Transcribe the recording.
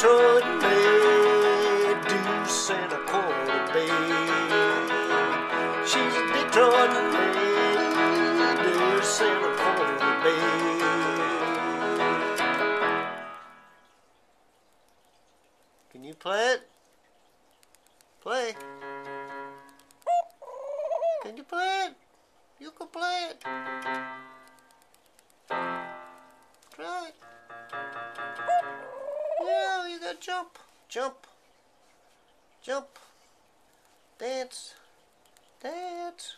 Detroit maid, deuce and a quarter, babe. She's a Detroit maid, deuce and a quarter, babe. Can you play it? Play. Can you play it? You can play it. Try it. Yeah, you gotta jump. Jump. Jump. Dance. Dance.